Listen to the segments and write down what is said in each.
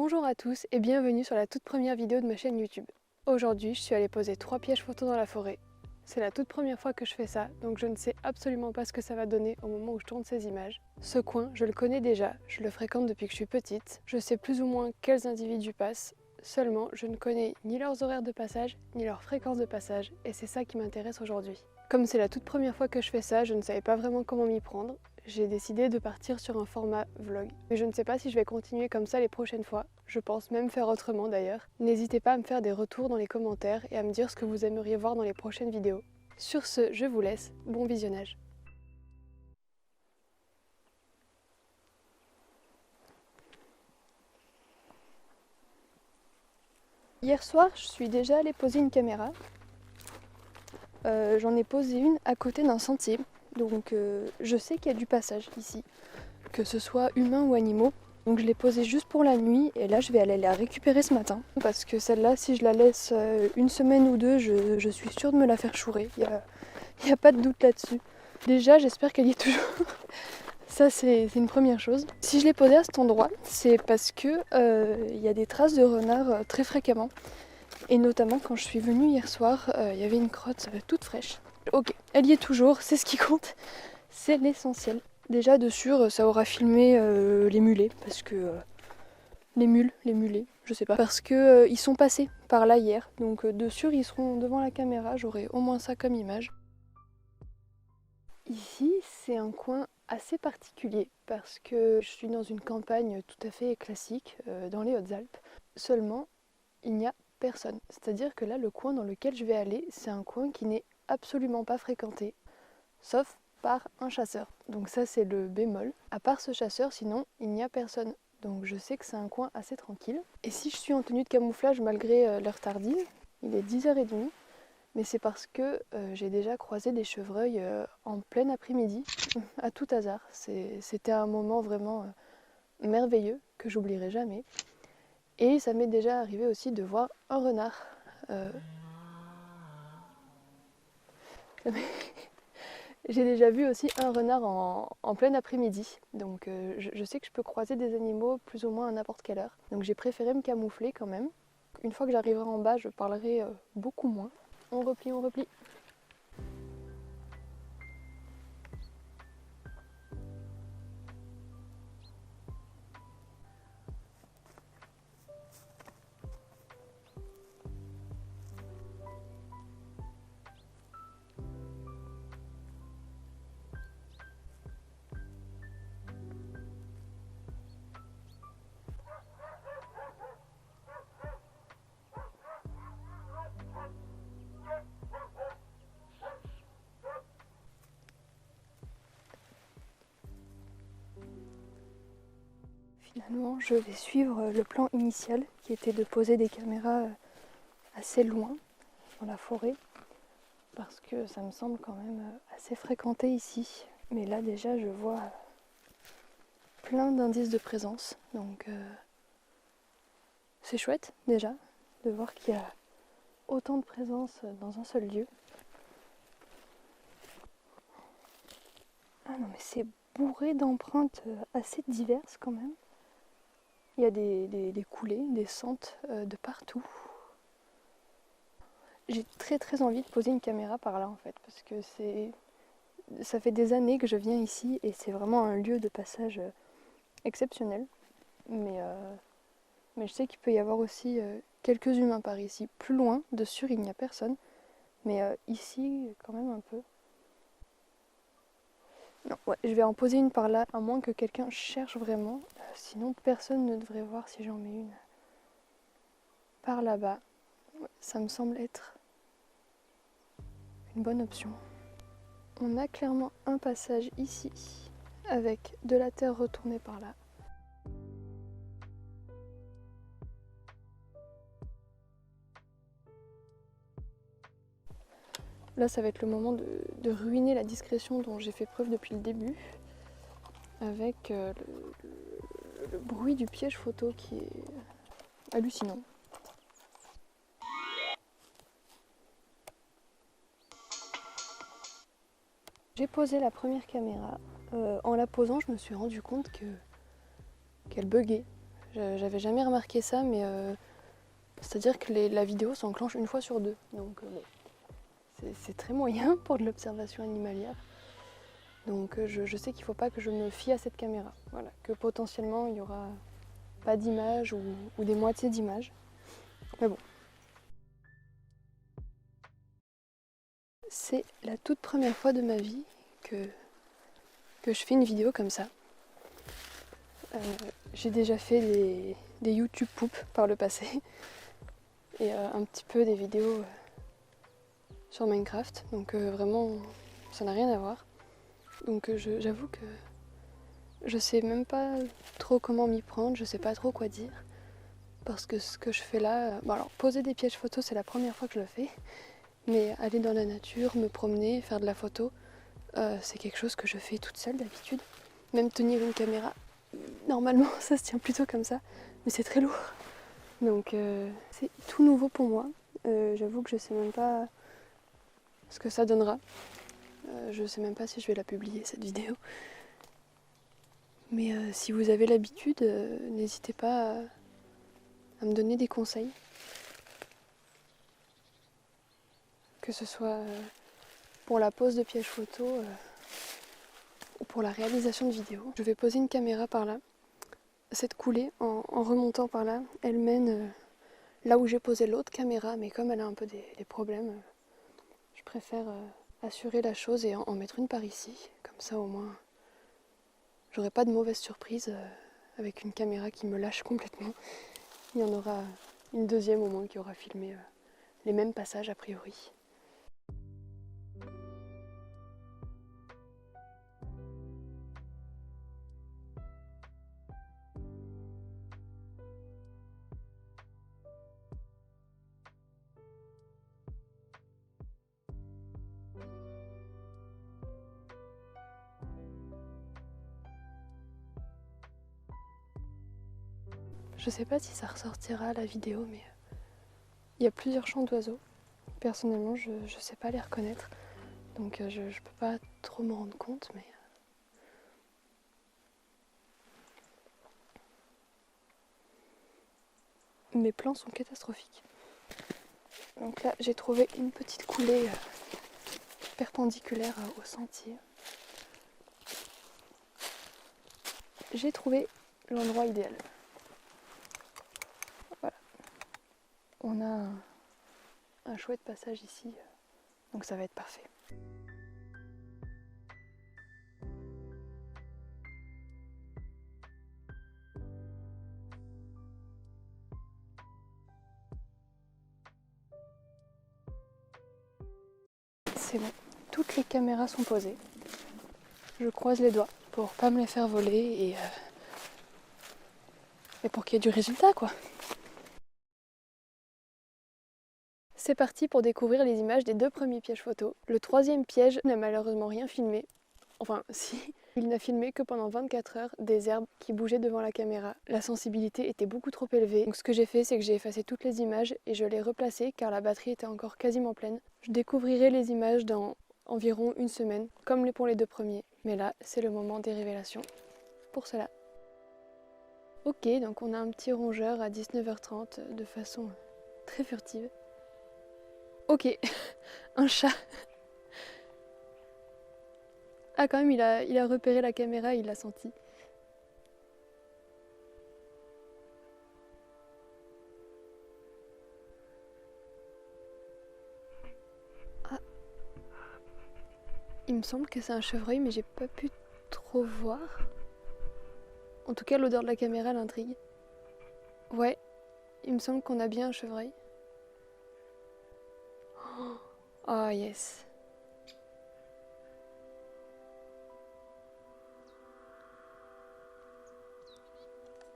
Bonjour à tous et bienvenue sur la toute première vidéo de ma chaîne YouTube. Aujourd'hui, je suis allée poser 3 pièges photos dans la forêt. C'est la toute première fois que je fais ça, donc je ne sais absolument pas ce que ça va donner au moment où je tourne ces images. Ce coin, je le connais déjà, je le fréquente depuis que je suis petite, je sais plus ou moins quels individus passent, seulement je ne connais ni leurs horaires de passage, ni leur fréquence de passage, et c'est ça qui m'intéresse aujourd'hui. Comme c'est la toute première fois que je fais ça, je ne savais pas vraiment comment m'y prendre. J'ai décidé de partir sur un format vlog. Mais je ne sais pas si je vais continuer comme ça les prochaines fois. Je pense même faire autrement d'ailleurs. N'hésitez pas à me faire des retours dans les commentaires et à me dire ce que vous aimeriez voir dans les prochaines vidéos. Sur ce, je vous laisse. Bon visionnage. Hier soir, je suis déjà allée poser une caméra. J'en ai posé une à côté d'un sentier. Donc je sais qu'il y a du passage ici, que ce soit humains ou animaux. Donc je l'ai posée juste pour la nuit et là je vais aller la récupérer ce matin. Parce que celle-là, si je la laisse une semaine ou deux, je suis sûre de me la faire chourer. Il n'y a pas de doute là-dessus. Déjà, j'espère qu'elle y est toujours. Ça, c'est une première chose. Si je l'ai posée à cet endroit, c'est parce que il y a des traces de renard très fréquemment. Et notamment quand je suis venue hier soir, il y avait une crotte toute fraîche. Ok, elle y est toujours, c'est ce qui compte, c'est l'essentiel. Déjà de sûr, ça aura filmé les mulets, parce que... les mulets, je sais pas. Parce que ils sont passés par là hier, donc de sûr ils seront devant la caméra, j'aurai au moins ça comme image. Ici, c'est un coin assez particulier, parce que je suis dans une campagne tout à fait classique, dans les Hautes-Alpes. Seulement, il n'y a personne. C'est-à-dire que là, le coin dans lequel je vais aller, c'est un coin qui n'est absolument pas fréquenté, sauf par un chasseur. Donc ça, c'est le bémol. À part ce chasseur, sinon, il n'y a personne. Donc je sais que c'est un coin assez tranquille. Et si je suis en tenue de camouflage malgré l'heure tardive, il est 10h30, mais c'est parce que j'ai déjà croisé des chevreuils en plein après-midi, à tout hasard. C'était un moment vraiment merveilleux que j'oublierai jamais. Et ça m'est déjà arrivé aussi de voir un renard. J'ai déjà vu aussi un renard en plein après-midi. Donc je sais que je peux croiser des animaux plus ou moins à n'importe quelle heure. Donc j'ai préféré me camoufler quand même. Une fois que j'arriverai en bas, je parlerai beaucoup moins. On replie, on replie. Finalement, je vais suivre le plan initial qui était de poser des caméras assez loin dans la forêt parce que ça me semble quand même assez fréquenté ici. Mais là déjà je vois plein d'indices de présence, donc c'est chouette déjà de voir qu'il y a autant de présence dans un seul lieu. Ah non mais c'est bourré d'empreintes assez diverses quand même. Il y a des coulées, des sentes de partout. J'ai très envie de poser une caméra par là en fait, parce que ça fait des années que je viens ici et c'est vraiment un lieu de passage exceptionnel. Mais je sais qu'il peut y avoir aussi quelques humains par ici. Plus loin, de sûr, il n'y a personne. Mais ici, quand même un peu. Non, ouais, je vais en poser une par là, à moins que quelqu'un cherche vraiment. Sinon, personne ne devrait voir si j'en mets une par là-bas. Ouais, ça me semble être une bonne option. On a clairement un passage ici, avec de la terre retournée par là. Là, ça va être le moment de ruiner la discrétion dont j'ai fait preuve depuis le début, avec le bruit du piège photo qui est hallucinant. J'ai posé la première caméra. En la posant, je me suis rendu compte qu'elle buguait. J'avais jamais remarqué ça, mais c'est-à-dire que la vidéo s'enclenche une fois sur deux. Donc c'est très moyen pour de l'observation animalière. Donc je sais qu'il ne faut pas que je me fie à cette caméra. Voilà, que potentiellement il n'y aura pas d'image ou des moitiés d'images. Mais bon. C'est la toute première fois de ma vie que je fais une vidéo comme ça. J'ai déjà fait des YouTube poop par le passé et un petit peu des vidéos sur Minecraft, donc vraiment ça n'a rien à voir. Donc j'avoue que je sais même pas trop comment m'y prendre, je sais pas trop quoi dire, parce que ce que je fais là, bon alors poser des pièges photos c'est la première fois que je le fais, mais aller dans la nature, me promener, faire de la photo, c'est quelque chose que je fais toute seule d'habitude. Même tenir une caméra, normalement ça se tient plutôt comme ça, mais c'est très lourd. Donc c'est tout nouveau pour moi. J'avoue que je sais même pas ce que ça donnera. Je sais même pas si je vais la publier cette vidéo. Mais si vous avez l'habitude, n'hésitez pas à me donner des conseils. Que ce soit pour la pose de pièges photo ou pour la réalisation de vidéos. Je vais poser une caméra par là. Cette coulée, en remontant par là, elle mène là où j'ai posé l'autre caméra, mais comme elle a un peu des problèmes, je préfère assurer la chose et en mettre une par ici. Comme ça au moins, j'aurai pas de mauvaise surprise avec une caméra qui me lâche complètement. Il y en aura une deuxième au moins qui aura filmé les mêmes passages a priori. Je sais pas si ça ressortira à la vidéo, mais il y a plusieurs chants d'oiseaux. Personnellement, je sais pas les reconnaître, donc je peux pas trop me rendre compte, mais mes plans sont catastrophiques. Donc là, j'ai trouvé une petite coulée perpendiculaire au sentier. J'ai trouvé l'endroit idéal. Voilà. On a un chouette passage ici, donc ça va être parfait. C'est bon, toutes les caméras sont posées. Je croise les doigts pour pas me les faire voler et pour qu'il y ait du résultat quoi. C'est parti pour découvrir les images des deux premiers pièges photos. Le troisième piège n'a malheureusement rien filmé. Enfin, si, il n'a filmé que pendant 24 heures des herbes qui bougeaient devant la caméra. La sensibilité était beaucoup trop élevée. Donc ce que j'ai fait, c'est que j'ai effacé toutes les images et je les replacées car la batterie était encore quasiment pleine. Je découvrirai les images dans environ une semaine, comme pour les deux premiers. Mais là, c'est le moment des révélations. Pour cela. Ok, donc on a un petit rongeur à 19h30 de façon très furtive. Ok, un chat. Ah quand même, il a repéré la caméra, il l'a senti. Ah, il me semble que c'est un chevreuil, mais j'ai pas pu trop voir. En tout cas, l'odeur de la caméra l'intrigue. Ouais, il me semble qu'on a bien un chevreuil. Oh yes.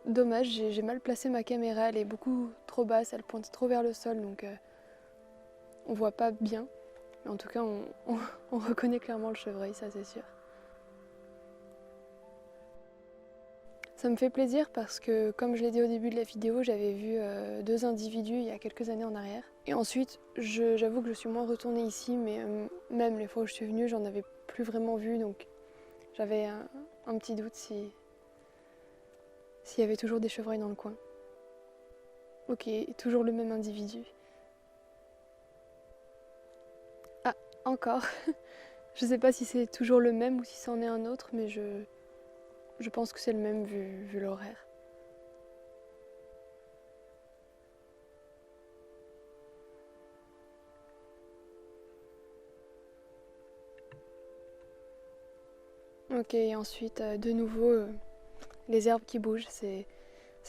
Dommage, j'ai mal placé ma caméra, elle est beaucoup trop basse, elle pointe trop vers le sol, donc on voit pas bien. Mais en tout cas, on reconnaît clairement le chevreuil, ça c'est sûr. Ça me fait plaisir parce que, comme je l'ai dit au début de la vidéo, j'avais vu deux individus il y a quelques années en arrière. Et ensuite, j'avoue que je suis moins retournée ici, mais même les fois où je suis venue, j'en avais plus vraiment vu, donc j'avais un petit doute si s'il y avait toujours des chevreuils dans le coin. Ok, toujours le même individu. Ah, encore. Je sais pas si c'est toujours le même ou si c'en est un autre, mais je pense que c'est le même vu l'horaire. Ok, et ensuite, de nouveau, les herbes qui bougent, c'est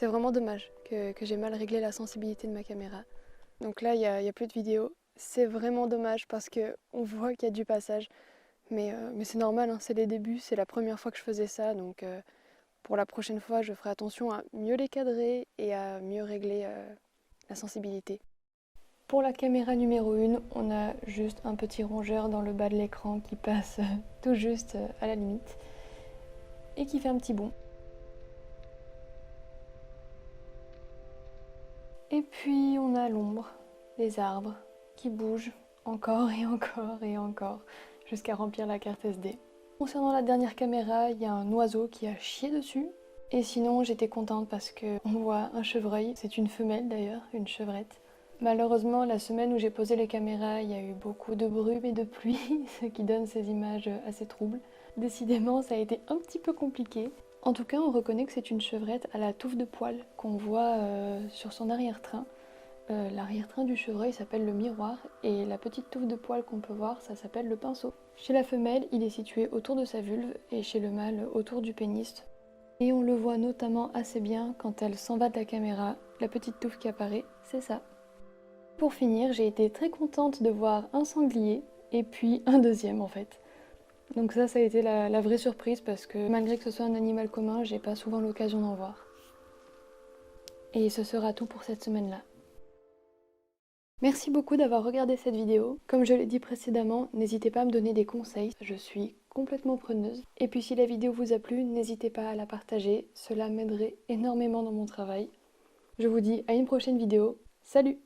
vraiment dommage que j'ai mal réglé la sensibilité de ma caméra. Donc là, il y a plus de vidéo. C'est vraiment dommage parce qu'on voit qu'il y a du passage. Mais c'est normal, hein, c'est les débuts, c'est la première fois que je faisais ça. Donc pour la prochaine fois, je ferai attention à mieux les cadrer et à mieux régler la sensibilité. Pour la caméra numéro 1, on a juste un petit rongeur dans le bas de l'écran qui passe tout juste à la limite et qui fait un petit bond. Et puis on a l'ombre, les arbres qui bougent encore et encore et encore jusqu'à remplir la carte SD. Concernant la dernière caméra, il y a un oiseau qui a chié dessus. Et sinon, j'étais contente parce qu'on voit un chevreuil, c'est une femelle d'ailleurs, une chevrette. Malheureusement, la semaine où j'ai posé les caméras, il y a eu beaucoup de brume et de pluie, ce qui donne ces images assez troubles. Décidément, ça a été un petit peu compliqué. En tout cas, on reconnaît que c'est une chevrette à la touffe de poils qu'on voit sur son arrière-train. L'arrière-train du chevreuil s'appelle le miroir et la petite touffe de poils qu'on peut voir, ça s'appelle le pinceau. Chez la femelle, il est situé autour de sa vulve et chez le mâle autour du pénis. Et on le voit notamment assez bien quand elle s'en va de la caméra, la petite touffe qui apparaît, c'est ça. Pour finir, j'ai été très contente de voir un sanglier et puis un deuxième en fait. Donc ça a été la vraie surprise parce que malgré que ce soit un animal commun, j'ai pas souvent l'occasion d'en voir. Et ce sera tout pour cette semaine-là. Merci beaucoup d'avoir regardé cette vidéo. Comme je l'ai dit précédemment, n'hésitez pas à me donner des conseils, je suis complètement preneuse. Et puis si la vidéo vous a plu, n'hésitez pas à la partager, cela m'aiderait énormément dans mon travail. Je vous dis à une prochaine vidéo, salut!